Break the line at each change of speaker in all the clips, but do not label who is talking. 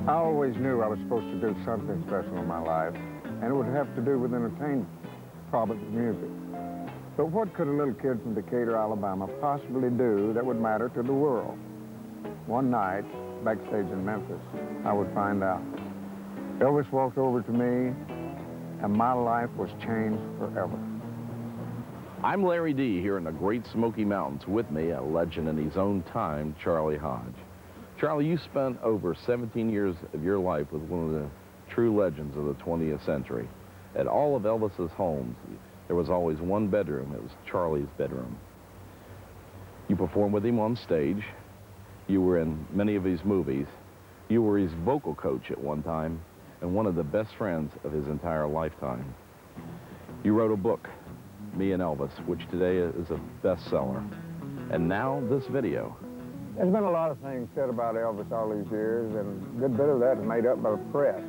I always knew I was supposed to do something special in my life, and it would have to do with entertainment, probably music. But what could a little kid from Decatur, Alabama possibly do that would matter to the world? One night, backstage in Memphis, I would find out. Elvis walked over to me, and my life was changed forever.
I'm Larry D. here in the Great Smoky Mountains. With me, a legend in his own time, Charlie Hodge. Charlie, you spent over 17 years of your life with one of the true legends of the 20th century. At all of Elvis's homes, there was always one bedroom. It was Charlie's bedroom. You performed with him on stage. You were in many of his movies. You were his vocal coach at one time and one of the best friends of his entire lifetime. You wrote a book, Me and Elvis, which today is a bestseller. And now this video.
There's been a lot of things said about Elvis all these years, and a good bit of that is made up by the press.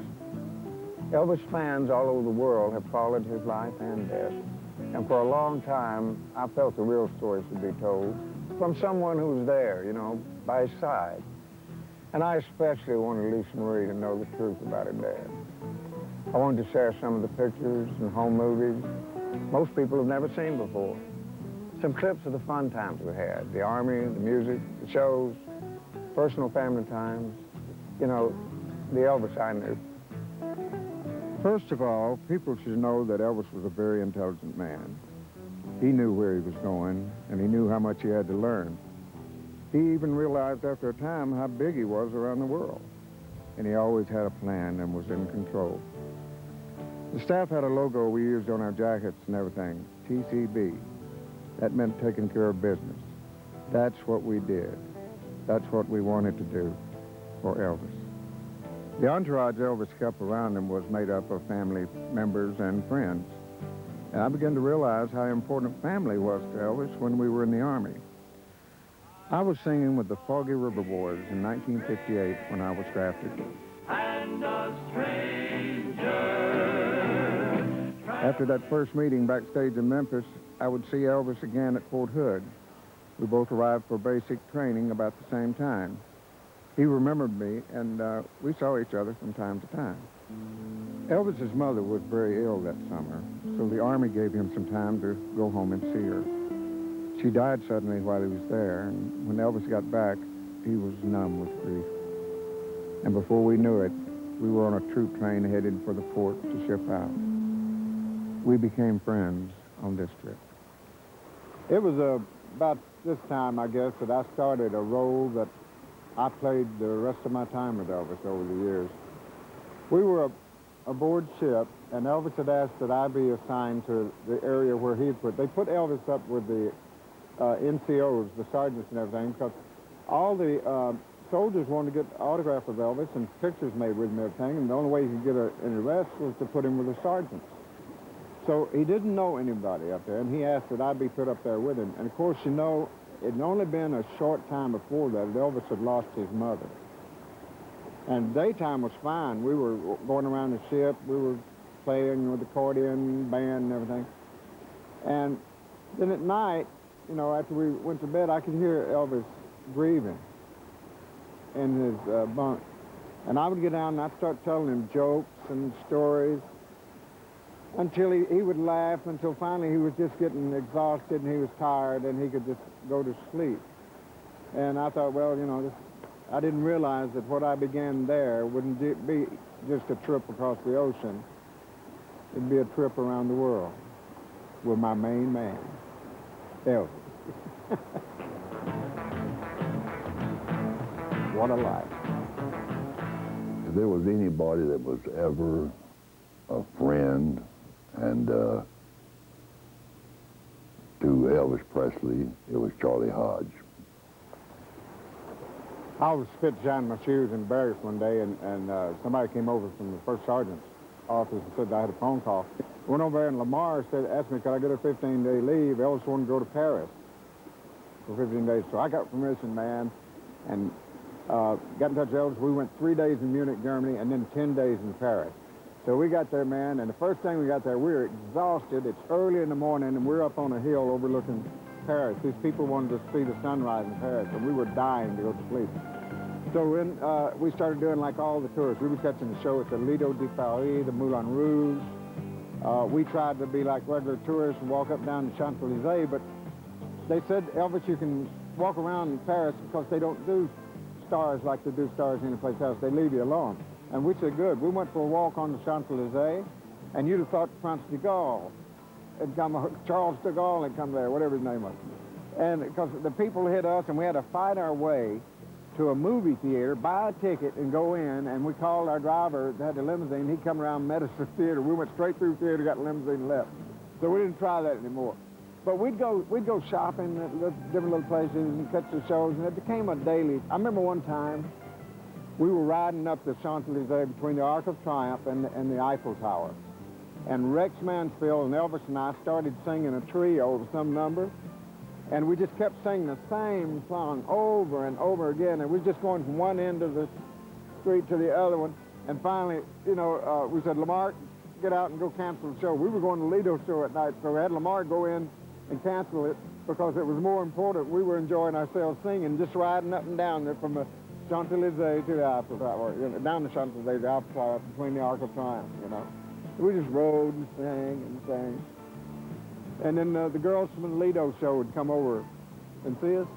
Elvis fans all over the world have followed his life and death. And for a long time, I felt the real story should be told from someone who was there, you know, by his side. And I especially wanted Lisa Marie to know the truth about her dad. I wanted to share some of the pictures and home movies most people have never seen before. Some clips of the fun times we had, the Army, the music, the shows, personal family times, you know, the Elvis I knew. First of all, people should know that Elvis was a very intelligent man. He knew where he was going, and he knew how much he had to learn. He even realized after a time how big he was around the world. And he always had a plan and was in control. The staff had a logo we used on our jackets and everything, TCB. That meant taking care of business. That's what we did. That's what we wanted to do for Elvis. The entourage Elvis kept around him was made up of family members and friends. And I began to realize how important family was to Elvis when we were in the Army. I was singing with the Foggy River Boys in 1958 when I was drafted. And a stranger. After that first meeting backstage in Memphis, I would see Elvis again at Fort Hood. We both arrived for basic training about the same time. He remembered me, and we saw each other from time to time. Elvis's mother was very ill that summer, so the Army gave him some time to go home and see her. She died suddenly while he was there, and when Elvis got back, he was numb with grief. And before we knew it, we were on a troop train headed for the fort to ship out. We became friends on this trip. It was about this time, I guess, that I started a role that I played the rest of my time with Elvis over the years. We were aboard ship, and Elvis had asked that I be assigned to the area where he'd put. They put Elvis up with the NCOs, the sergeants and everything, because all the soldiers wanted to get an autograph of Elvis and pictures made with him and everything, and the only way he could get an arrest was to put him with the sergeants. So he didn't know anybody up there, and he asked that I be put up there with him. And of course, you know, it had only been a short time before that Elvis had lost his mother. And daytime was fine. We were going around the ship. We were playing with the accordion band and everything. And then at night, you know, after we went to bed, I could hear Elvis grieving in his bunk. And I would get down and I'd start telling him jokes and stories until he would laugh, until finally he was just getting exhausted and he was tired and he could just go to sleep. And I thought, well, you know, I didn't realize that what I began there wouldn't be just a trip across the ocean. It'd be a trip around the world with my main man, Elvis. What a life.
If there was anybody that was ever a friend and to Elvis Presley, it was Charlie Hodge.
I was fit to shine my shoes in barracks one day, and somebody came over from the first sergeant's office and said I had a phone call. Went over there, and Lamar asked me, could I get a 15-day leave? Elvis wanted to go to Paris for 15 days. So I got permission, man, and got in touch with Elvis. We went 3 days in Munich, Germany, and then 10 days in Paris. So we got there, man, and the first thing we got there, we were exhausted. It's early in the morning, and we're up on a hill overlooking Paris. These people wanted to see the sunrise in Paris, and we were dying to go to sleep. So when we started doing like all the tours, we were catching the show at the Lido de Paris, the Moulin Rouge. We tried to be like regular tourists and walk up and down the Champs-Élysées, but they said, Elvis, you can walk around in Paris because they don't do stars like they do stars anyplace else. They leave you alone. And we said, good. We went for a walk on the Champs-Élysées, and you'd have thought France de Gaulle had come, Charles de Gaulle had come there, whatever his name was. And because the people hit us, and we had to fight our way to a movie theater, buy a ticket, and go in, and we called our driver that had the limousine. He'd come around and met us at the theater. We went straight through the theater, got the limousine, and left. So we didn't try that anymore. But we'd go shopping at different little places and catch the shows, and it became a daily. I remember one time we were riding up the Champs-Élysées between the Arc of Triumph and the Eiffel Tower. And Rex Mansfield and Elvis and I started singing a trio of some number, and we just kept singing the same song over and over again, and we were just going from one end of the street to the other one, and finally, you know, we said, Lamar, get out and go cancel the show. We were going to Lido show at night, so we had Lamar go in and cancel it because it was more important. We were enjoying ourselves singing, just riding up and down there from the Champs-Élysées to the Eiffel Tower, you know, down the Champs-Élysées, the Eiffel Tower, between the Arc of Triumph, you know. We just rode and sang and sang. And then the girls from the Lido show would come over and see us.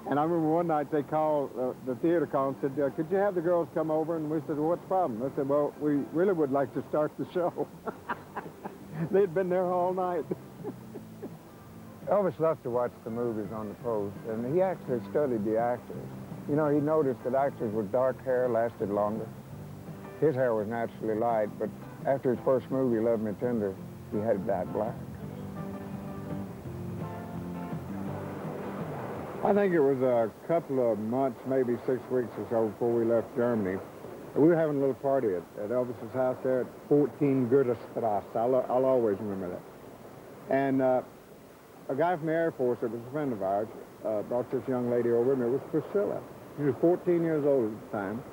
And I remember one night they called, the theater called and said, could you have the girls come over? And we said, well, what's the problem? They said, well, we really would like to start the show. They'd been there all night. Elvis loved to watch the movies on the post, and he actually studied the actors. You know, he noticed that actors with dark hair lasted longer. His hair was naturally light, but after his first movie, Love Me Tender, he had it dyed black. I think it was a couple of months, maybe 6 weeks or so before we left Germany. We were having a little party at Elvis's house there at 14 Goethestrasse. I'll always remember that. And a guy from the Air Force that was a friend of ours brought this young lady over, and it was Priscilla. She was 14 years old at the time.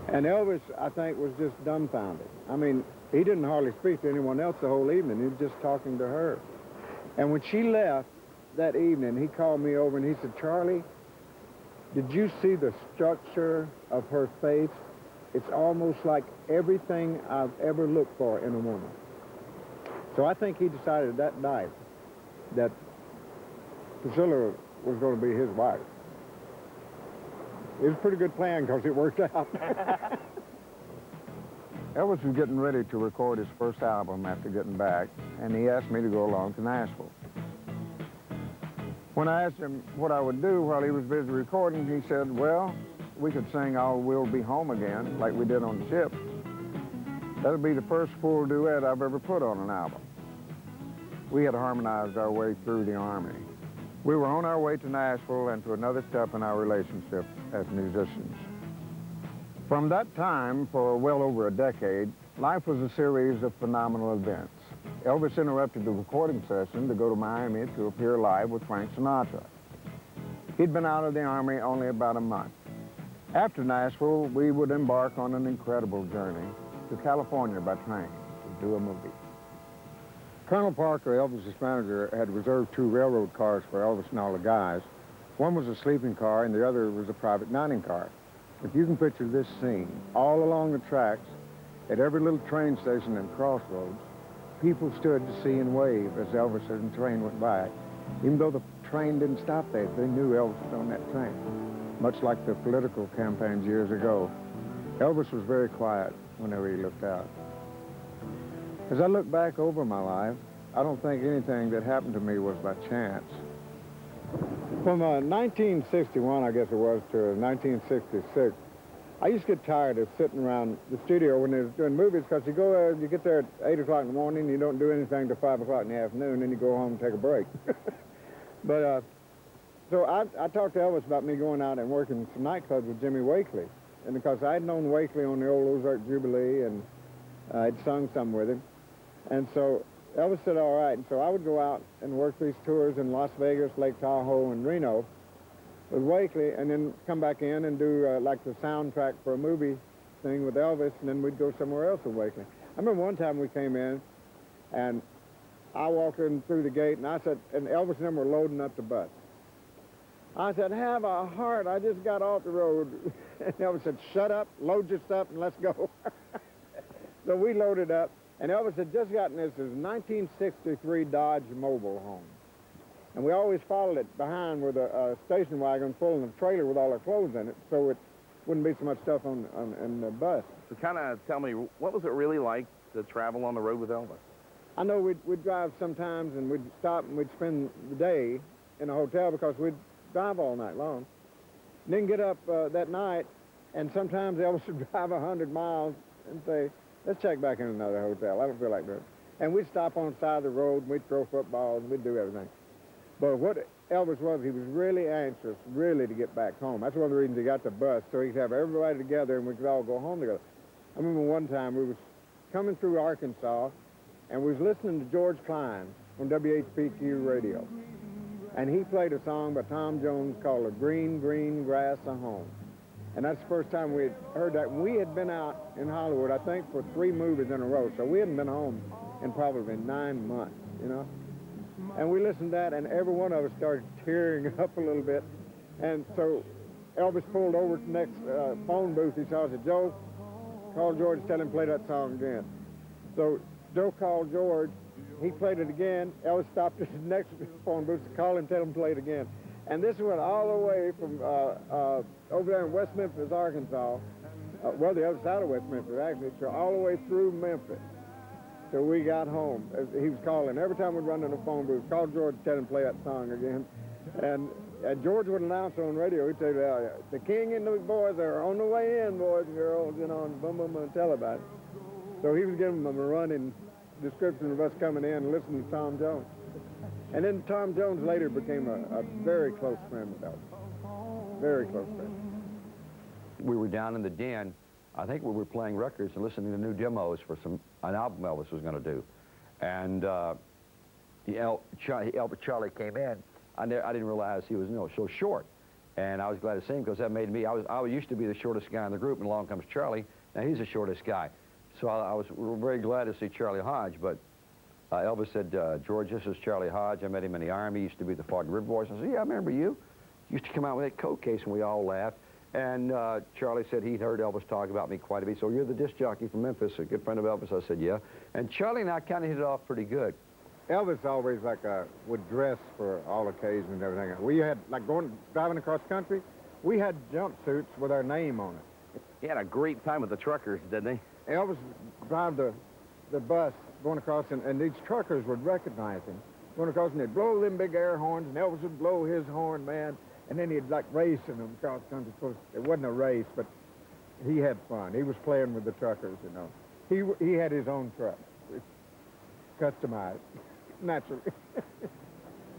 And Elvis, I think, was just dumbfounded. I mean, he didn't hardly speak to anyone else the whole evening. He was just talking to her. And when she left that evening, he called me over and he said, Charlie, did you see the structure of her face? It's almost like everything I've ever looked for in a woman. So I think he decided that night that Priscilla was going to be his wife. It was a pretty good plan because it worked out. Elvis was getting ready to record his first album after getting back, and he asked me to go along to Nashville. When I asked him what I would do while he was busy recording, he said, well, we could sing "Oh, We'll Be Home Again" like we did on the ship. That'll be the first full duet I've ever put on an album. We had harmonized our way through the Army. We were on our way to Nashville and to another step in our relationship as musicians. From that time, for well over a decade, life was a series of phenomenal events. Elvis interrupted the recording session to go to Miami to appear live with Frank Sinatra. He'd been out of the Army only about a month. After Nashville, we would embark on an incredible journey to California by train to do a movie. Colonel Parker, Elvis's manager, had reserved 2 railroad cars for Elvis and all the guys. One was a sleeping car and the other was a private dining car. If you can picture this scene, all along the tracks, at every little train station and crossroads, people stood to see and wave as Elvis and the train went by. Even though the train didn't stop there, they knew Elvis was on that train, much like the political campaigns years ago. Elvis was very quiet whenever he looked out. As I look back over my life, I don't think anything that happened to me was by chance. From 1961, I guess it was, to 1966, I used to get tired of sitting around the studio when they was doing movies because you go there, you get there at 8 o'clock in the morning, you don't do anything till 5 o'clock in the afternoon, then you go home and take a break. But, so I talked to Elvis about me going out and working some nightclubs with Jimmy Wakely. And because I'd known Wakely on the old Ozark Jubilee, and I'd sung some with him. And so Elvis said, all right. And so I would go out and work these tours in Las Vegas, Lake Tahoe, and Reno with Wakely, and then come back in and do like the soundtrack for a movie thing with Elvis, and then we'd go somewhere else with Wakely. I remember one time we came in, and I walked in through the gate, and I said, and Elvis and them were loading up the bus. I said, have a heart, I just got off the road. And Elvis said, shut up, load your stuff, and let's go. So we loaded up, and Elvis had just gotten this 1963 Dodge mobile home. And we always followed it behind with a station wagon full of a trailer with all our clothes in it, so it wouldn't be so much stuff in the bus.
So kind of tell me, what was it really like to travel on the road with Elvis?
I know we'd drive sometimes, and we'd stop and we'd spend the day in a hotel because we'd drive all night long. And then get up that night, and sometimes Elvis would drive 100 miles and say, let's check back in another hotel. I don't feel like that. And we'd stop on the side of the road, and we'd throw footballs, and we'd do everything. But what Elvis was, he was really anxious, really, to get back home. That's one of the reasons he got the bus, so he could have everybody together and we could all go home together. I remember one time we was coming through Arkansas, and we was listening to George Klein on WHPQ radio. And he played a song by Tom Jones called "The Green, Green Grass of Home." And that's the first time we had heard that. We had been out in Hollywood, I think, for 3 movies in a row, so we hadn't been home in probably 9 months, you know? And we listened to that, and every one of us started tearing up a little bit. And so Elvis pulled over to the next phone booth. He saw us, said, Joe, call George, tell him to play that song again. So Joe called George. He played it again. Elvis stopped at the next phone booth to call him, tell him to play it again. And this went all the way from over there in West Memphis, Arkansas, well, the other side of West Memphis, actually, so all the way through Memphis. So we got home. He was calling. Every time we'd run in the phone booth, call George, tell him to play that song again. And George would announce on radio, he'd say, the king and the boys are on the way in, boys and girls, you know, and boom, boom, boom, tell about it. So he was giving them a running description of us coming in and listening to Tom Jones. And then Tom Jones later became a very close friend with Elvis. Very close friend.
We were down in the den. I think we were playing records and listening to new demos for an album Elvis was going to do. And Charlie came in. I didn't realize he was, you know, so short. And I was glad to see him because that made me, I used to be the shortest guy in the group, and along comes Charlie. Now he's the shortest guy. So we were very glad to see Charlie Hodge, but Elvis said, George, this is Charlie Hodge. I met him in the Army. He used to be the Foggy River Boys. I said, yeah, I remember you. Used to come out with that coat case, and we all laughed. And Charlie said he'd heard Elvis talk about me quite a bit. So you're the disc jockey from Memphis, a good friend of Elvis. I said, yeah. And Charlie and I kind of hit it off pretty good.
Elvis always would dress for all occasions and everything. We had, like driving across country, we had jumpsuits with our name on it.
He had a great time with the truckers, didn't he?
Elvis would drive the bus going across, and these truckers would recognize him. Going across, and they'd blow them big air horns, and Elvis would blow his horn, man. And then he'd like racing them across country. It wasn't a race, but he had fun. He was playing with the truckers, you know. He had his own truck, customized, naturally.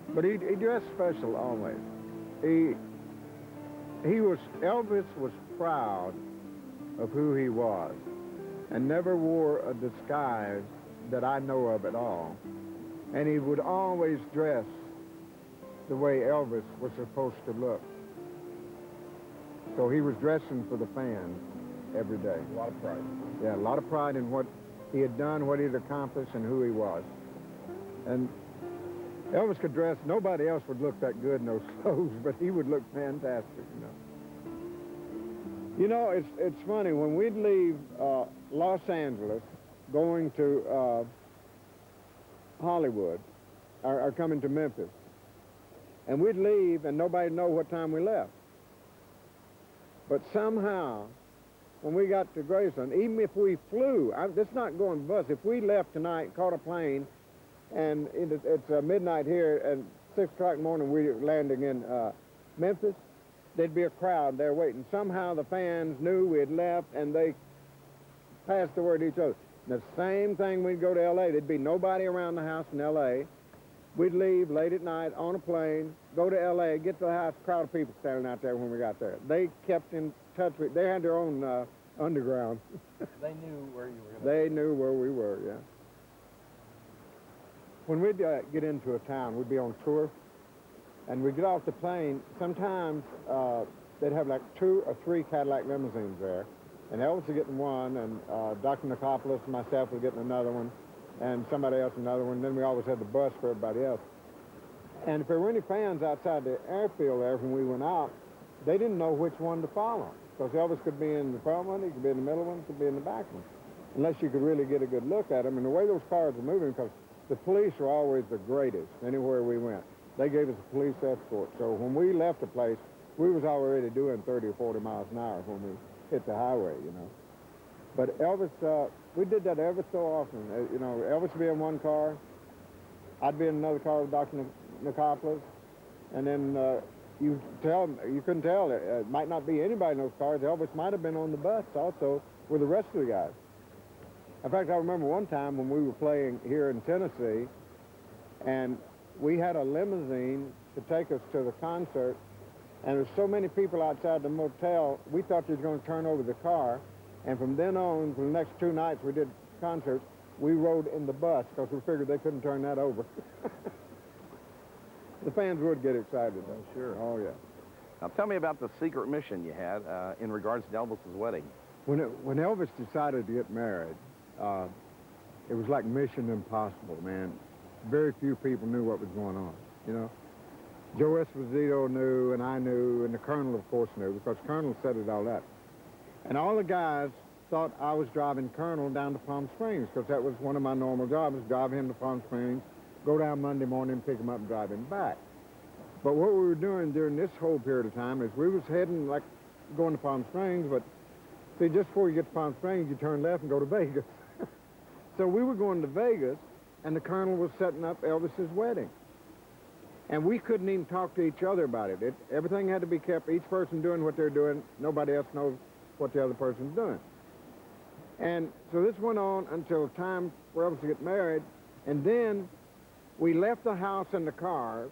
But he dressed special always. Elvis was proud of who he was and never wore a disguise that I know of at all. And he would always dress the way Elvis was supposed to look. So he was dressing for the fans every day.
A lot of pride.
Yeah, a lot of pride in what he had done, what he had accomplished, and who he was. And Elvis could dress, nobody else would look that good in those clothes, but he would look fantastic, you know. You know, it's funny, when we'd leave Los Angeles going to Hollywood, or coming to Memphis, and we'd leave and nobody'd know what time we left. But somehow, when we got to Graceland, even if we flew, it's not going bus, if we left tonight, caught a plane, and it's midnight here, and 6 o'clock in the morning we're landing in Memphis, there'd be a crowd there waiting. Somehow the fans knew we had left, and they passed the word to each other. The same thing, we'd go to L.A., there'd be nobody around the house in L.A., we'd leave late at night on a plane, go to L.A., get to the house, crowd of people standing out there when we got there. They kept in touch with, they had their own underground.
They knew where you were.
They knew where we were, yeah. When we'd get into a town, we'd be on tour, and we'd get off the plane, sometimes they'd have like 2 or 3 Cadillac limousines there, and Elvis was getting one, and Dr. Nicopoulos and myself were getting another one, and somebody else another one. Then we always had the bus for everybody else. And if there were any fans outside the airfield there when we went out, they didn't know which one to follow. Because Elvis could be in the front one, he could be in the middle one, he could be in the back one. Unless you could really get a good look at him. And the way those cars were moving, because the police were always the greatest anywhere we went. They gave us a police escort. So when we left the place, we was already doing 30 or 40 miles an hour when we hit the highway, you know. But Elvis, we did that ever so often. You know, Elvis would be in one car, I'd be in another car with Dr. Nicopoulos, and then you couldn't tell. It might not be anybody in those cars. Elvis might have been on the bus also with the rest of the guys. In fact, I remember one time when we were playing here in Tennessee, and we had a limousine to take us to the concert, and there were so many people outside the motel, we thought they was going to turn over the car, and from then on, for the next 2 nights we did concerts, we rode in the bus because we figured they couldn't turn that over. The fans would get excited, though.
Sure.
Oh, yeah.
Now, tell me about the secret mission you had in regards to Elvis's wedding.
When Elvis decided to get married, it was like Mission Impossible, man. Very few people knew what was going on, you know. Joe Esposito knew, and I knew, and the Colonel, of course, knew, because Colonel set it all up. And all the guys thought I was driving Colonel down to Palm Springs, because that was one of my normal jobs, drive him to Palm Springs, go down Monday morning, pick him up, and drive him back. But what we were doing during this whole period of time is we was heading, like, going to Palm Springs, but see, just before you get to Palm Springs, you turn left and go to Vegas. So we were going to Vegas, and the Colonel was setting up Elvis's wedding. And we couldn't even talk to each other about it. Everything had to be kept, each person doing what they're doing. Nobody else knows what the other person's doing. And so this went on until time for Elvis to get married. And then we left the house in the car,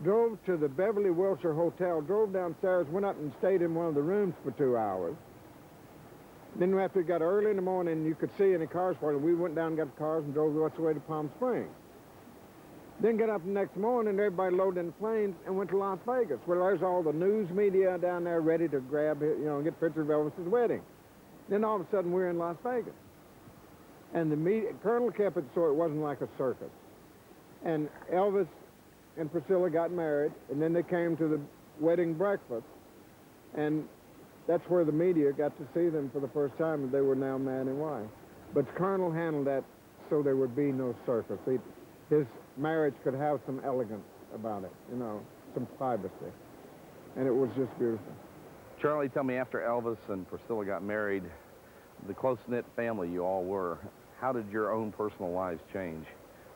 drove to the Beverly Wilshire Hotel, drove downstairs, went up and stayed in one of the rooms for 2 hours. Then after it got early in the morning, you could see any cars for it. We went down and got the cars and drove the rest of the way to Palm Springs. Then got up the next morning, everybody loaded in the planes and went to Las Vegas, where there's all the news media down there ready to grab, you know, get pictures of Elvis's wedding. Then all of a sudden, we're in Las Vegas. And the media, Colonel kept it so it wasn't like a circus. And Elvis and Priscilla got married, and then they came to the wedding breakfast, and that's where the media got to see them for the first time, and they were now man and wife. But the Colonel handled that so there would be no circus. His marriage could have some elegance about it, you know, some privacy. And it was just beautiful.
Charlie, tell me, after Elvis and Priscilla got married, the close-knit family you all were, how did your own personal lives change,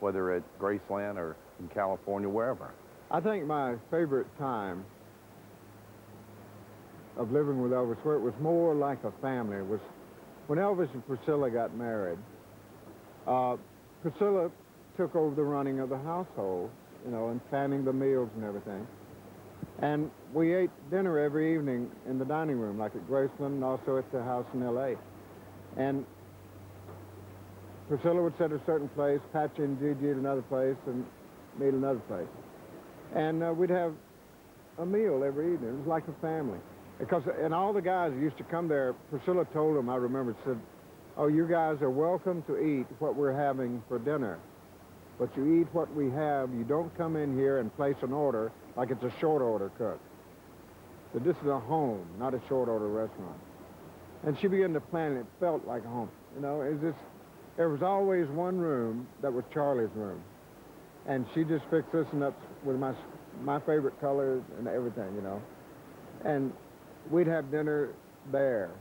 whether at Graceland or in California, wherever?
I think my favorite time of living with Elvis, where it was more like a family, was when Elvis and Priscilla got married. Priscilla took over the running of the household, you know, and planning the meals and everything. And we ate dinner every evening in the dining room, like at Graceland and also at the house in L.A. And Priscilla would sit at a certain place, Patchy and Gigi at another place, and me at another place. And we'd have a meal every evening. It was like a family. And all the guys who used to come there, Priscilla told them, I remember, said, "Oh, you guys are welcome to eat what we're having for dinner. But you eat what we have. You don't come in here and place an order like it's a short order cook. So this is a home, not a short order restaurant." And she began to plan, and it felt like a home. You know, there was always one room that was Charlie's room. And she just fixed this and up with my favorite colors and everything, you know. And we'd have dinner there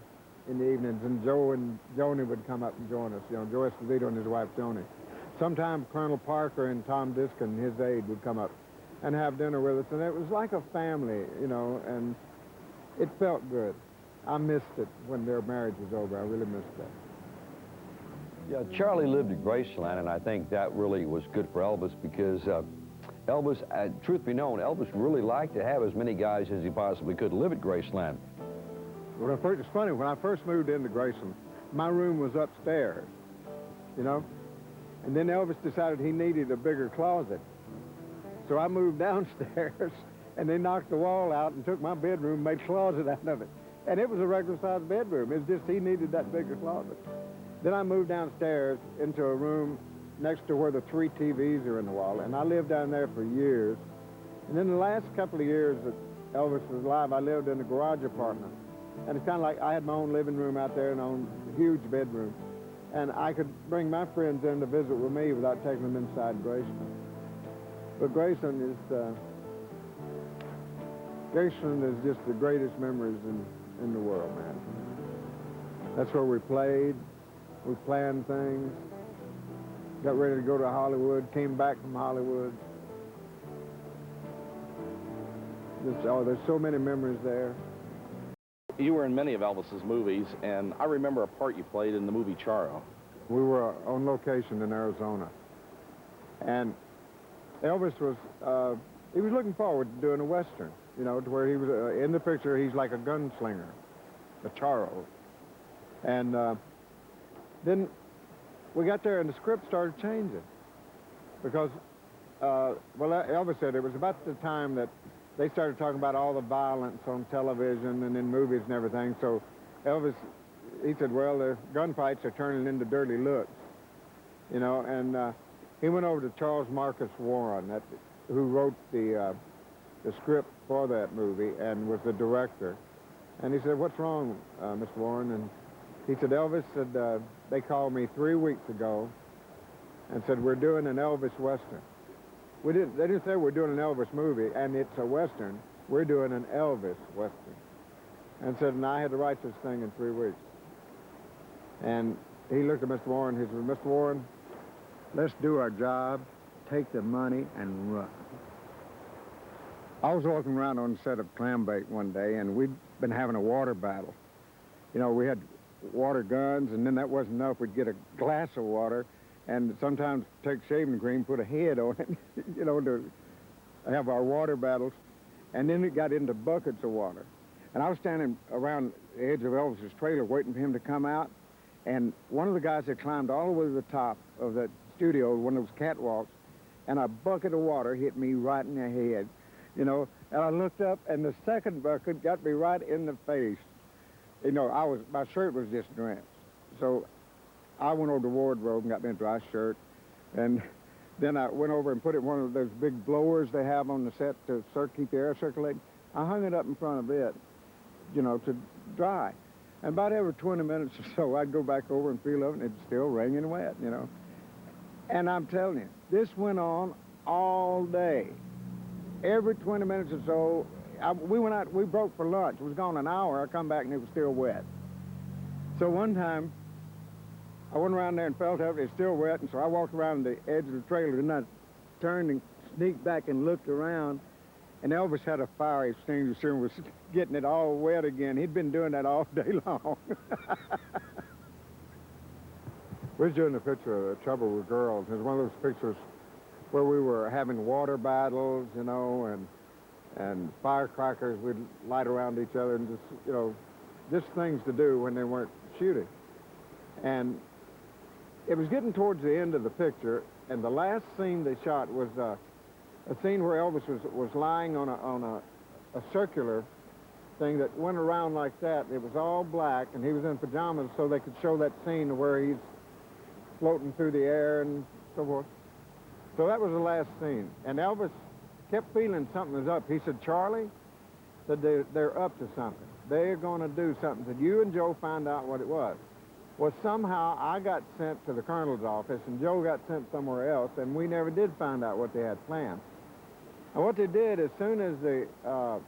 in the evenings, and Joe and Joni would come up and join us, you know, Joe Esposito and his wife, Joni. Sometimes Colonel Parker and Tom Diskin, his aide, would come up and have dinner with us, and it was like a family, you know, and it felt good. I missed it when their marriage was over. I really missed that.
Yeah, Charlie lived at Graceland, and I think that really was good for Elvis because Elvis, truth be known, Elvis really liked to have as many guys as he possibly could live at Graceland.
It's funny, when I first moved into Graceland, my room was upstairs, you know? And then Elvis decided he needed a bigger closet. So I moved downstairs, and they knocked the wall out and took my bedroom, made a closet out of it. And it was a regular-sized bedroom. It's just he needed that bigger closet. Then I moved downstairs into a room next to where the 3 TVs are in the wall, and I lived down there for years. And then the last couple of years that Elvis was alive, I lived in a garage apartment. And it's kind of like I had my own living room out there and own huge bedroom. And I could bring my friends in to visit with me without taking them inside Graceland. But Graceland is just the greatest memories in the world, man. That's where we played, we planned things, got ready to go to Hollywood, came back from Hollywood. There's so many memories there.
You were in many of Elvis's movies, and I remember a part you played in the movie Charo.
We were on location in Arizona. And Elvis was, he was looking forward to doing a Western, you know, to where he was, in the picture, he's like a gunslinger, a Charo. And then we got there and the script started changing because, well, Elvis said it was about the time that they started talking about all the violence on television and in movies and everything. So Elvis, he said, well, the gunfights are turning into dirty looks, you know. And he went over to Charles Marcus Warren, who wrote the script for that movie and was the director. And he said, what's wrong, Mr. Warren? And he said, Elvis said, they called me 3 weeks ago and said, we're doing an Elvis Western. They didn't say we're doing an Elvis movie, and it's a Western. We're doing an Elvis Western. And said, and I had to write this thing in 3 weeks. And he looked at Mr. Warren. He said, Mr. Warren, let's do our job, take the money, and run. I was walking around on the set of Clambake one day, and we'd been having a water battle. You know, we had water guns, and then that wasn't enough. We'd get a glass of water, and sometimes take shaving cream, put a head on it, you know, to have our water battles. And then it got into buckets of water. And I was standing around the edge of Elvis's trailer waiting for him to come out. And one of the guys had climbed all the way to the top of that studio, one of those catwalks, and a bucket of water hit me right in the head, you know. And I looked up, and the second bucket got me right in the face. You know, my shirt was just drenched. So I went over to the wardrobe and got me a dry shirt. And then I went over and put it in one of those big blowers they have on the set to keep the air circulating. I hung it up in front of it, you know, to dry. And about every 20 minutes or so, I'd go back over and feel of it, and it's still wringing wet, you know. And I'm telling you, this went on all day. Every 20 minutes or so, we went out, we broke for lunch. It was gone an hour. I come back, and it was still wet. So one time, I went around there and felt of it. It's still wet, and so I walked around the edge of the trailer, and I turned and sneaked back and looked around, and Elvis had a fire extinguisher and was getting it all wet again. He'd been doing that all day long. We was doing a picture of Trouble with Girls. It was one of those pictures where we were having water battles, you know, and firecrackers we'd light around each other, and just, you know, just things to do when they weren't shooting. And it was getting towards the end of the picture, and the last scene they shot was a scene where Elvis was lying on a circular thing that went around like that. It was all black, and he was in pajamas, so they could show that scene where he's floating through the air and so forth. So that was the last scene. And Elvis kept feeling something was up. He said, Charlie, said they're up to something. They're going to do something. Said, you and Joe find out what it was. Well, somehow I got sent to the colonel's office, and Joe got sent somewhere else, and we never did find out what they had planned. And what they did, as soon as the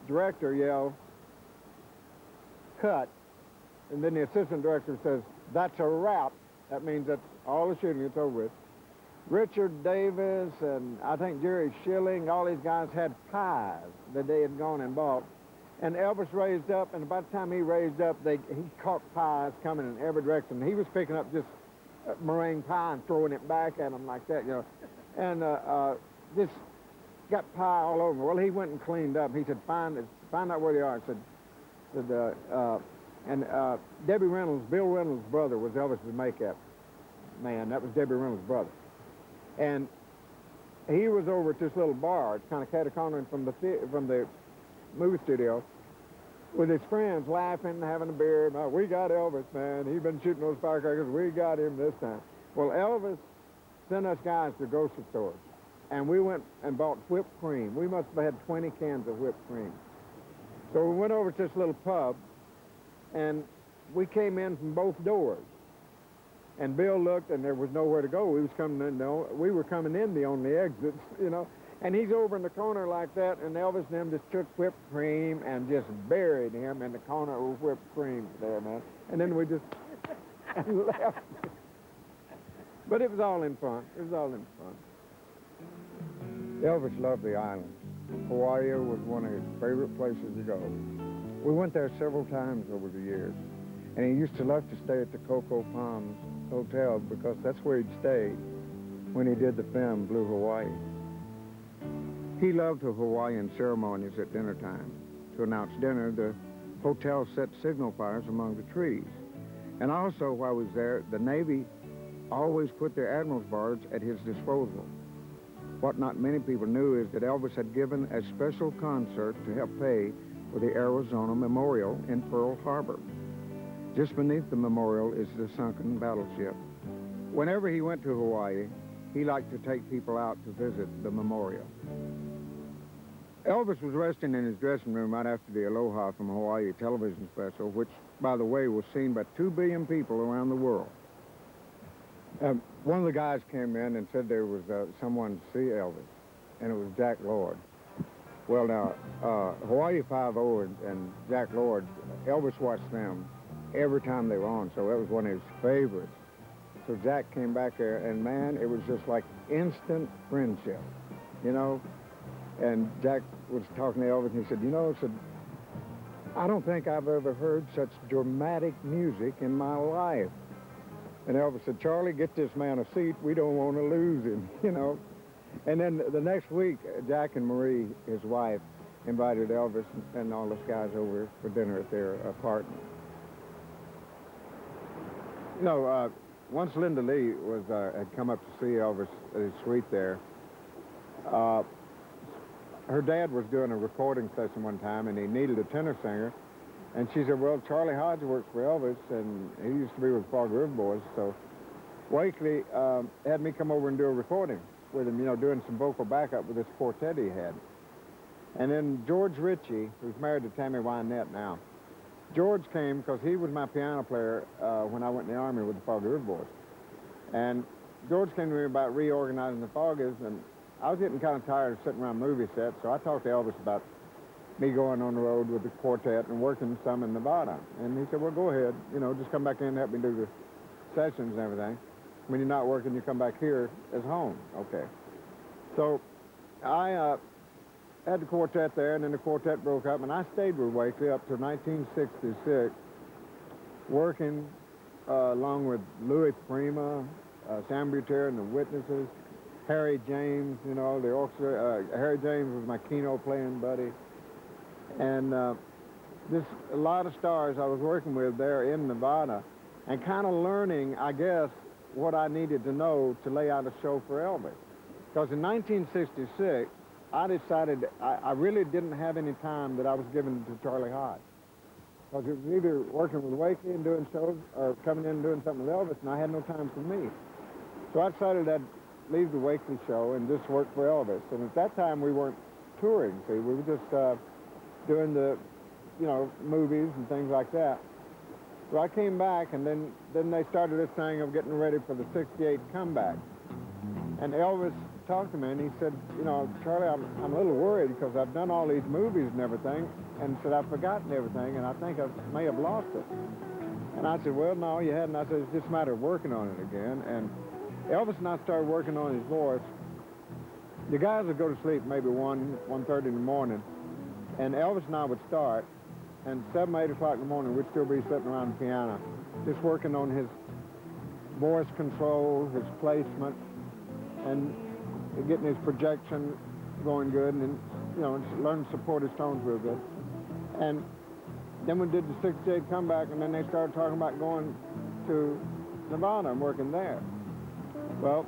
director yelled, cut, and then the assistant director says, that's a wrap. That means that's all the shooting, it's over with. Richard Davis and I think Jerry Schilling, all these guys had pies that they had gone and bought. And Elvis raised up, and about the time he raised up, he caught pies coming in every direction. He was picking up just meringue pie and throwing it back at them like that, you know. And just got pie all over. Well, he went and cleaned up. He said, find out where they are. Debbie Reynolds, Bill Reynolds' brother was Elvis's makeup man. That was Debbie Reynolds' brother. And he was over at this little bar. It's kind of catty-cornered from the movie studio with his friends laughing, having a beer. We got Elvis, man. He'd been shooting those firecrackers. We got him this time. Well, Elvis sent us guys to grocery stores, and we went and bought whipped cream. We must have had 20 cans of whipped cream. So we went over to this little pub, and we came in from both doors. And Bill looked, and there was nowhere to go. We were coming in the only exits, you know. And he's over in the corner like that, and Elvis and them just took whipped cream and just buried him in the corner with whipped cream there, man. And then we just left. But it was all in fun. It was all in fun. Elvis loved the island. Hawaii was one of his favorite places to go. We went there several times over the years. And he used to love to stay at the Cocoa Palms Hotel because that's where he'd stay when he did the film Blue Hawaii. He loved the Hawaiian ceremonies at dinner time. To announce dinner, the hotel set signal fires among the trees. And also, while I was there, the Navy always put their admiral's barge at his disposal. What not many people knew is that Elvis had given a special concert to help pay for the Arizona Memorial in Pearl Harbor. Just beneath the memorial is the sunken battleship. Whenever he went to Hawaii, he liked to take people out to visit the memorial. Elvis was resting in his dressing room right after the Aloha from Hawaii television special, which, by the way, was seen by 2 billion people around the world. One of the guys came in and said there was someone to see Elvis, and it was Jack Lord. Well, now, Hawaii Five-0 and Jack Lord, Elvis watched them every time they were on, so that was one of his favorites. So Jack came back there, and man, it was just like instant friendship, you know? And Jack was talking to Elvis, and he said, you know, I don't think I've ever heard such dramatic music in my life. And Elvis said, Charlie, get this man a seat. We don't want to lose him, you know? And then the next week, Jack and Marie, his wife, invited Elvis and all those guys over for dinner at their apartment. You know, once Linda Lee had come up to see Elvis at his suite there, her dad was doing a recording session one time, and he needed a tenor singer. And she said, well, Charlie Hodge works for Elvis, and he used to be with the Fog River Boys. So Wakely had me come over and do a recording with him, you know, doing some vocal backup with this quartet he had. And then George Ritchie, who's married to Tammy Wynette now, George came because he was my piano player when I went in the Army with the Fog River Boys. And George came to me about reorganizing the Foggies, and I was getting kind of tired of sitting around movie sets, so I talked to Elvis about me going on the road with the quartet and working some in Nevada. And he said, well, go ahead, you know, just come back in and help me do the sessions and everything. When you're not working, you come back here as home. Okay. So I had the quartet there, and then the quartet broke up, and I stayed with Wakely up to 1966, working along with Louis Prima, Sam Butera and the Witnesses, Harry James, you know, the orchestra. Harry James was my keynote playing buddy. And just a lot of stars I was working with there in Nevada, and kind of learning, I guess, what I needed to know to lay out a show for Elvis. Because in 1966, I decided I really didn't have any time that I was giving to Charlie Hodge. Because it was either working with Wakely and doing shows or coming in and doing something with Elvis, and I had no time for me. So I decided I'd leave the Wakely show and just work for Elvis. And at that time, we weren't touring, see. We were just doing the, you know, movies and things like that. So I came back, and then they started this thing of getting ready for the 68 comeback. And Elvis talked to me, and he said, you know, Charlie, I'm a little worried because I've done all these movies and everything, and said, I've forgotten everything, and I think I may have lost it. And I said, well, no, you hadn't. I said, it's just a matter of working on it again. And Elvis and I started working on his voice. The guys would go to sleep maybe 1:30 in the morning, and Elvis and I would start, and 7, 8 o'clock in the morning, we'd still be sitting around the piano, just working on his voice control, his placement, and getting his projection going good, and then, you know, learning to support his tones real good. And then we did the 68 comeback, and then they started talking about going to Nevada and working there. Well,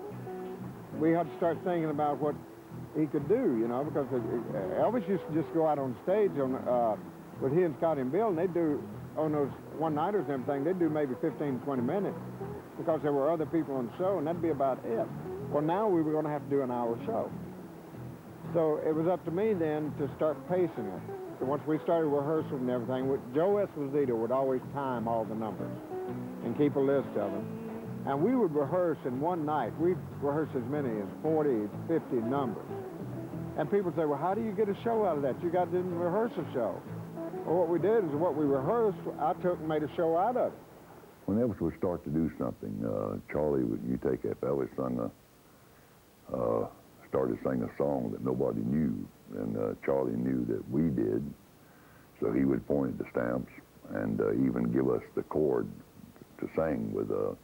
we had to start thinking about what he could do, you know, because Elvis used to just go out on stage on, with he and Scotty and Bill, and they'd do, on those one-nighters and everything, they'd do maybe 15, 20 minutes because there were other people on the show, and that'd be about it. Well, now we were going to have to do an hour show. So it was up to me then to start pacing it. So once we started rehearsal and everything, Joe Esposito would always time all the numbers and keep a list of them. And we would rehearse in one night. We'd rehearse as many as 40, 50 numbers. And people say, well, how do you get a show out of that? You got to rehearse a show. Well, what we did is what we rehearsed, I took and made a show out of it.
When Elvis would start to do something, Charlie, you take if Elvis started singing a song that nobody knew, and Charlie knew that we did, so he would point at the stamps and even give us the chord to sing with, to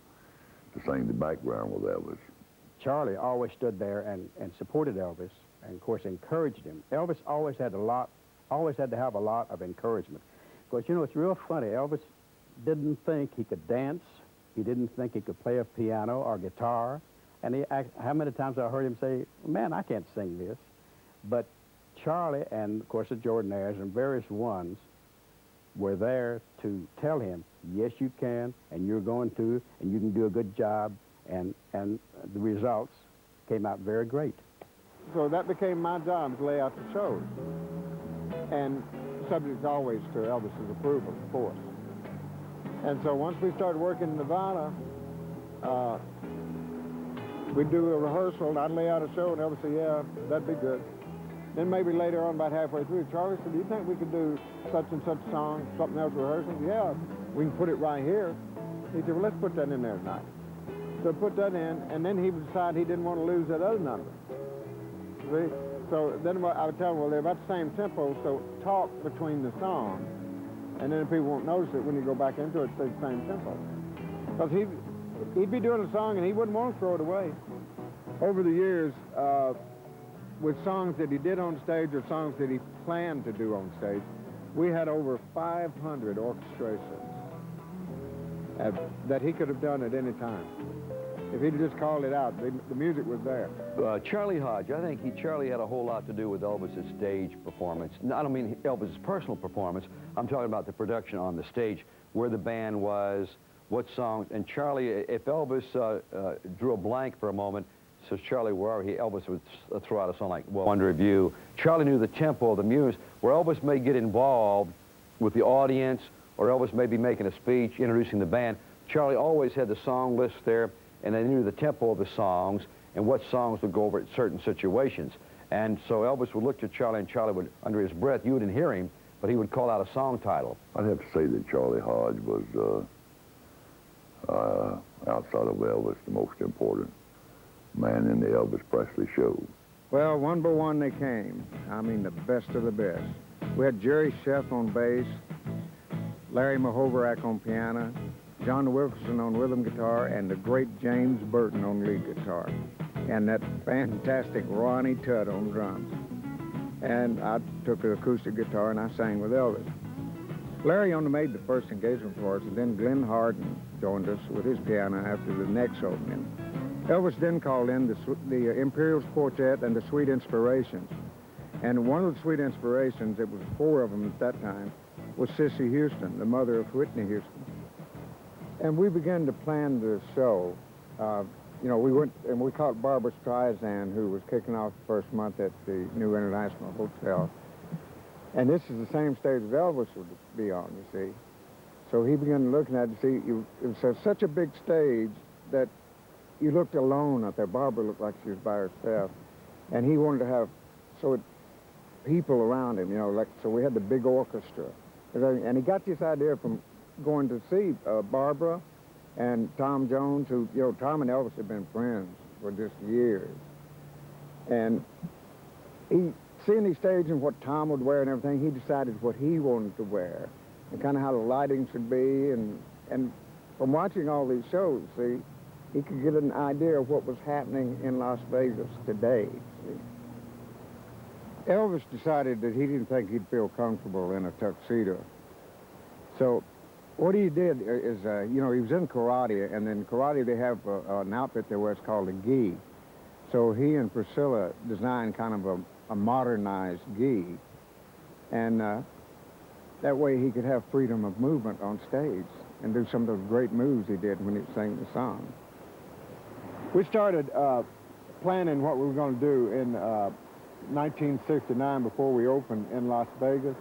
sing the background with Elvis.
Charlie always stood there and supported Elvis, and of course encouraged him. Elvis always had to have a lot of encouragement. Because, you know, it's real funny. Elvis didn't think he could dance. He didn't think he could play a piano or guitar. And how many times I heard him say, man, I can't sing this. But Charlie and, of course, the Jordanaires and various ones were there to tell him, yes, you can, and you're going to, and you can do a good job, and the results came out very great.
So that became my job, to lay out the shows. And subject always to Elvis's approval, of course. And so once we started working in Nevada, we'd do a rehearsal, and I'd lay out a show, and Elvis said, yeah, that'd be good. Then maybe later on, about halfway through, Charlie said, do you think we could do such and such song, something else rehearsal? Yeah, we can put it right here. He said, well, let's put that in there tonight. So put that in, and then he would decide he didn't want to lose that other number. See? So then I would tell him, well, they're about the same tempo, so talk between the songs. And then people won't notice it when you go back into it, it's the same tempo. Because he'd be doing a song and he wouldn't want to throw it away. Over the years, with songs that he did on stage or songs that he planned to do on stage, we had over 500 orchestrations that he could have done at any time. If he'd just called it out, the music was there.
Charlie Hodge, I think Charlie had a whole lot to do with Elvis's stage performance. I don't mean Elvis's personal performance. I'm talking about the production on the stage, where the band was, what songs. And Charlie, if Elvis drew a blank for a moment, says Charlie, where are he? Elvis would throw out a song like, well, Under Review. Charlie knew the tempo of the music, where Elvis may get involved with the audience, or Elvis may be making a speech, introducing the band. Charlie always had the song list there, and they knew the tempo of the songs and what songs would go over at certain situations. And so Elvis would look at Charlie, and Charlie would, under his breath, you wouldn't hear him, but he would call out a song title.
I'd have to say that Charlie Hodge was, outside of Elvis, the most important man in the Elvis Presley show.
Well, one by one they came. I mean, the best of the best. We had Jerry Sheff on bass, Larry Mahoverak on piano, John Wilkerson on rhythm guitar, and the great James Burton on lead guitar, and that fantastic Ronnie Tutt on drums. And I took the acoustic guitar and I sang with Elvis. Larry only made the first engagement for us, and then Glenn Hardin joined us with his piano after the next opening. Elvis then called in the Imperials Quartet and the Sweet Inspirations. And one of the Sweet Inspirations, it was 4 of them at that time, was Cissy Houston, the mother of Whitney Houston. And we began to plan the show. You know, we went and we caught Barbara Streisand, who was kicking off the first month at the New International Hotel. And this is the same stage that Elvis would be on, you see. So he began looking at it to see, it was such a big stage that you looked alone up there. Barbara looked like she was by herself. And he wanted to have people around him, you know, like, so we had the big orchestra. And he got this idea from going to see Barbara and Tom Jones, who, you know, Tom and Elvis had been friends for just years. And seeing the stage and what Tom would wear and everything, he decided what he wanted to wear and kind of how the lighting should be. And from watching all these shows, see, he could get an idea of what was happening in Las Vegas today. See. Elvis decided that he didn't think he'd feel comfortable in a tuxedo. So what he did is, you know, he was in karate, and in karate they have an outfit there where it's called a gi. So he and Priscilla designed kind of a modernized gi, and that way he could have freedom of movement on stage and do some of those great moves he did when he sang the song. We started planning what we were going to do in 1969 before we opened in Las Vegas.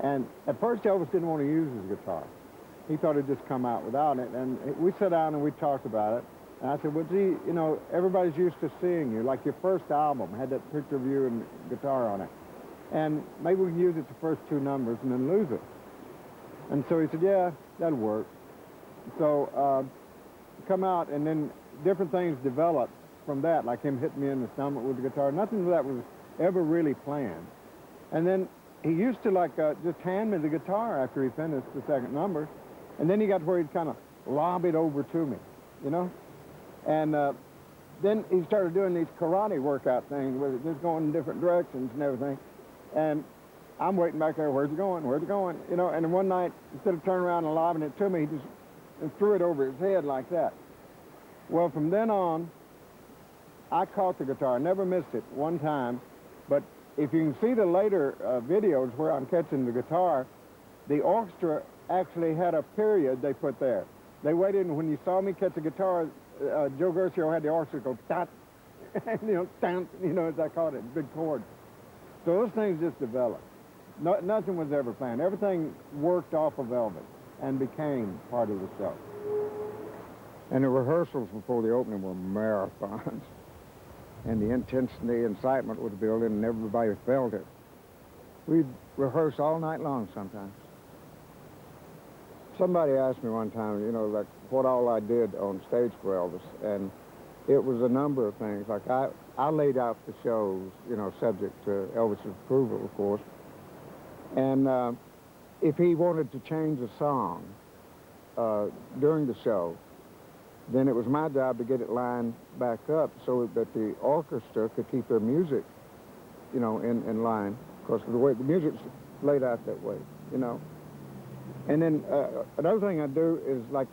And at first Elvis didn't want to use his guitar. He thought it'd just come out without it. And we sat down and we talked about it. And I said, well, gee, you know, everybody's used to seeing you. Like your first album had that picture of you and guitar on it. And maybe we can use it the first 2 numbers and then lose it. And so he said, yeah, that'll work. So come out, and then different things developed from that, like him hitting me in the stomach with the guitar. Nothing of that was ever really planned. And then he used to like just hand me the guitar after he finished the second number. And then he got to where he'd kind of lob it over to me, you know? And then he started doing these karate workout things where just going in different directions and everything. And I'm waiting back there, where's it going, where's it going? You know, and then one night, instead of turning around and lobbing it to me, he just threw it over his head like that. Well, from then on, I caught the guitar. I never missed it one time. But if you can see the later videos where I'm catching the guitar, the orchestra actually had a period they put there. They waited, and when you saw me catch the guitar, Joe Gershio had the orchestra go, "Tot," and, you know, "Tant," you know, as I called it, big chord. So those things just developed. No, nothing was ever planned. Everything worked off of Elvis and became part of the show. And the rehearsals before the opening were marathons. And the intensity, excitement was building, and everybody felt it. We'd rehearse all night long sometimes. Somebody asked me one time, you know, like what all I did on stage for Elvis, and it was a number of things. Like I laid out the shows, you know, subject to Elvis's approval, of course. And if he wanted to change a song during the show, then it was my job to get it lined back up so that the orchestra could keep their music, you know, in line. Because the way the music's laid out that way, you know. And then another thing I do is like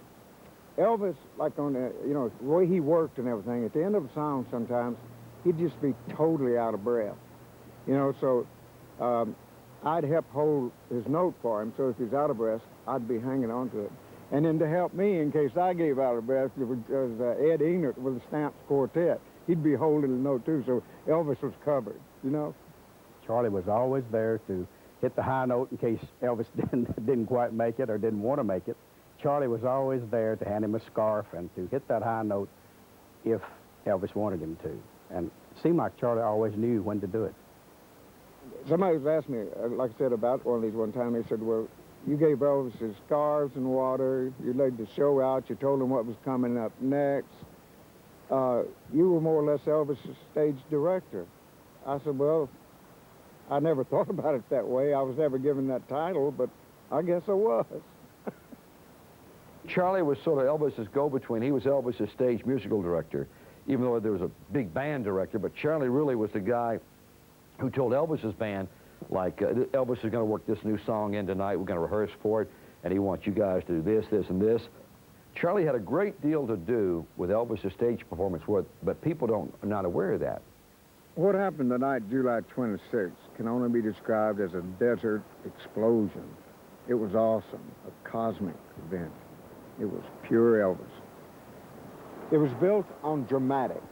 Elvis, like on the, you know, the way he worked and everything, at the end of a song sometimes, he'd just be totally out of breath. You know, so I'd help hold his note for him, so if he's out of breath, I'd be hanging on to it. And then to help me, in case I gave out of breath, it was Ed Enert with the Stamps Quartet. He'd be holding the note too, so Elvis was covered, you know?
Charlie was always there to hit the high note in case Elvis didn't quite make it or didn't want to make it. Charlie was always there to hand him a scarf and to hit that high note if Elvis wanted him to. And it seemed like Charlie always knew when to do it.
Somebody was asking me, like I said, about one of these one time. He said, well, you gave Elvis his scarves and water. You laid the show out. You told him what was coming up next. You were more or less Elvis's stage director. I said, well, I never thought about it that way. I was never given that title, but I guess I was.
Charlie was sort of Elvis's go-between. He was Elvis's stage musical director, even though there was a big band director. But Charlie really was the guy who told Elvis's band, like, Elvis is going to work this new song in tonight. We're going to rehearse for it, and he wants you guys to do this, this, and this. Charlie had a great deal to do with Elvis's stage performance, but people are not aware of that.
What happened tonight, July 26th, can only be described as a desert explosion. It was awesome, a cosmic event. It was pure Elvis. It was built on dramatics.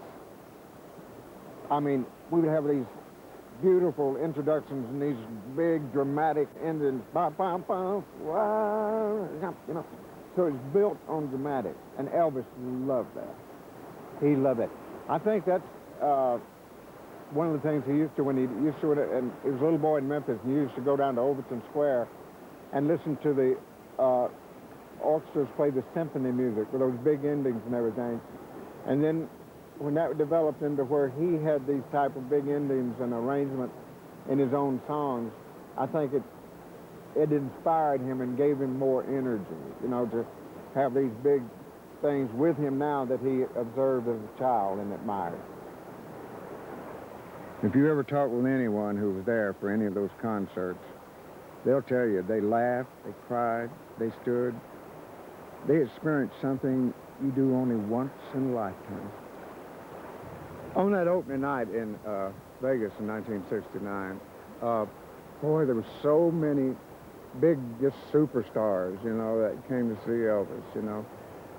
I mean, we would have these beautiful introductions and these big dramatic endings. Bum, bum, bum, wah, you know. So it's built on dramatics, and Elvis loved that. He loved it. I think that's one of the things he used to, when he used to, and he was a little boy in Memphis, and he used to go down to Overton Square and listen to the orchestras play the symphony music with those big endings and everything. And then when that developed into where he had these type of big endings and arrangements in his own songs, I think it inspired him and gave him more energy, you know, to have these big things with him now that he observed as a child and admired. If you ever talk with anyone who was there for any of those concerts, they'll tell you they laughed, they cried, they stood. They experienced something you do only once in a lifetime. On that opening night in Vegas in 1969, boy, there were so many big, just superstars, you know, that came to see Elvis, you know.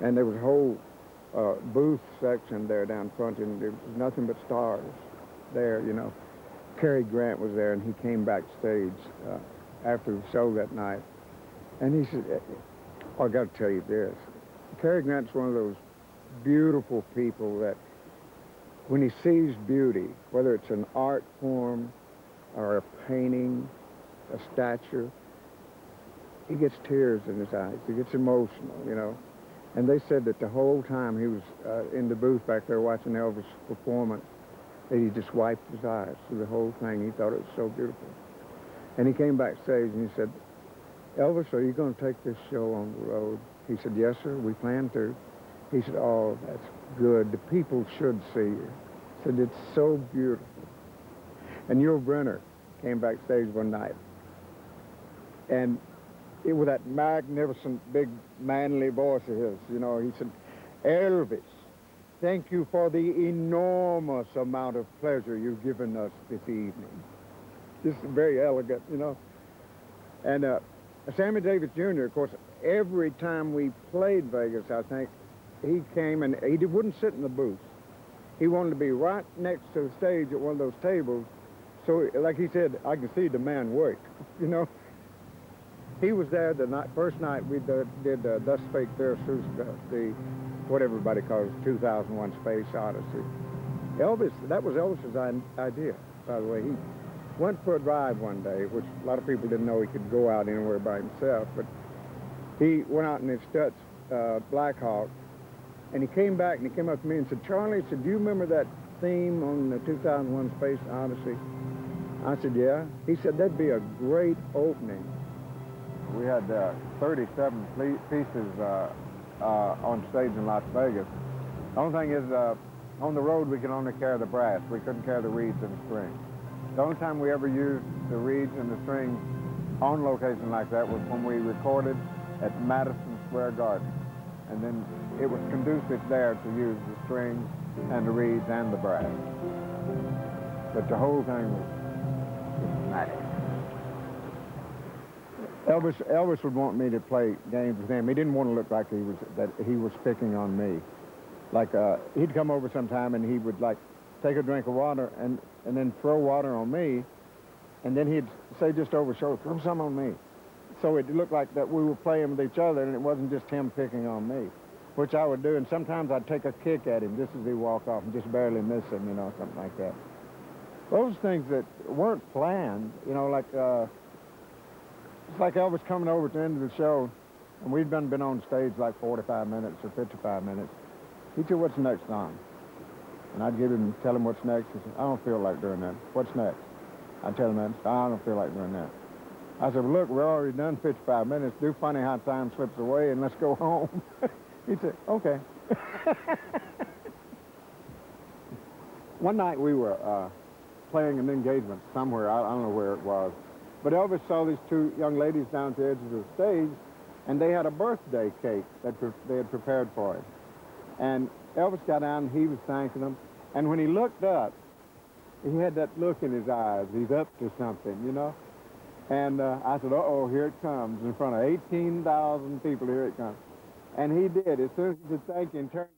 And there was a whole booth section there down front, and there was nothing but stars there, you know. Cary Grant was there, and he came backstage after the show that night. And he said, oh, I got to tell you this. Cary Grant's one of those beautiful people that when he sees beauty, whether it's an art form or a painting, a statue, he gets tears in his eyes. He gets emotional, you know. And they said that the whole time he was in the booth back there watching Elvis' performance, that he just wiped his eyes through the whole thing. He thought it was so beautiful. And he came backstage and he said, Elvis, are you going to take this show on the road? He said, yes, sir, we plan to. He said, oh, that's good. The people should see you. He said, it's so beautiful. And Yul Brynner came backstage one night. And with that magnificent, big, manly voice of his, you know, he said, Elvis, thank you for the enormous amount of pleasure you've given us this evening. Just very elegant, you know. And Sammy Davis Jr., of course, every time we played Vegas, I think, he came and he wouldn't sit in the booth. He wanted to be right next to the stage at one of those tables. So, like he said, I can see the man work, you know. He was there the first night we did Thus Spake Zarathustra, the what everybody calls 2001 Space Odyssey. Elvis, that was Elvis's idea, by the way. He went for a drive one day, which a lot of people didn't know he could go out anywhere by himself, but he went out in his Stutz Black Hawk, and he came back and he came up to me and said, Charlie, he said, do you remember that theme on the 2001 Space Odyssey? I said, yeah. He said, that'd be a great opening. We had 37 pieces on stage in Las Vegas. The only thing is, on the road, we can only carry the brass. We couldn't carry the reeds and the strings. The only time we ever used the reeds and the strings on location like that was when we recorded at Madison Square Garden. And then it was conducive there to use the strings and the reeds and the brass. But the whole thing was dramatic. Elvis would want me to play games with him. He didn't want to look like he was picking on me. Like he'd come over sometime and he would like take a drink of water and then throw water on me, and then he'd say just over his shoulder, throw some on me. So it looked like that we were playing with each other, and it wasn't just him picking on me, which I would do. And sometimes I'd take a kick at him just as he walked off and just barely miss him, you know, something like that. Those things that weren't planned, you know, like it's like Elvis coming over at the end of the show, and we'd been on stage like 45 minutes or 55 minutes. He'd say, what's the next song? And I'd tell him what's next. He said, I don't feel like doing that. What's next? I'd tell him that. I don't feel like doing that. I said, well, look, we're already done 55 minutes. Do funny how time slips away, and let's go home. He said, okay. One night we were playing an engagement somewhere. I don't know where it was. But Elvis saw these two young ladies down at the edge of the stage, and they had a birthday cake that they had prepared for him. And Elvis got down, and he was thanking them. And when he looked up, he had that look in his eyes. He's up to something, you know? And I said, uh-oh, here it comes. In front of 18,000 people, here it comes. And he did. As soon as he said thank you and turned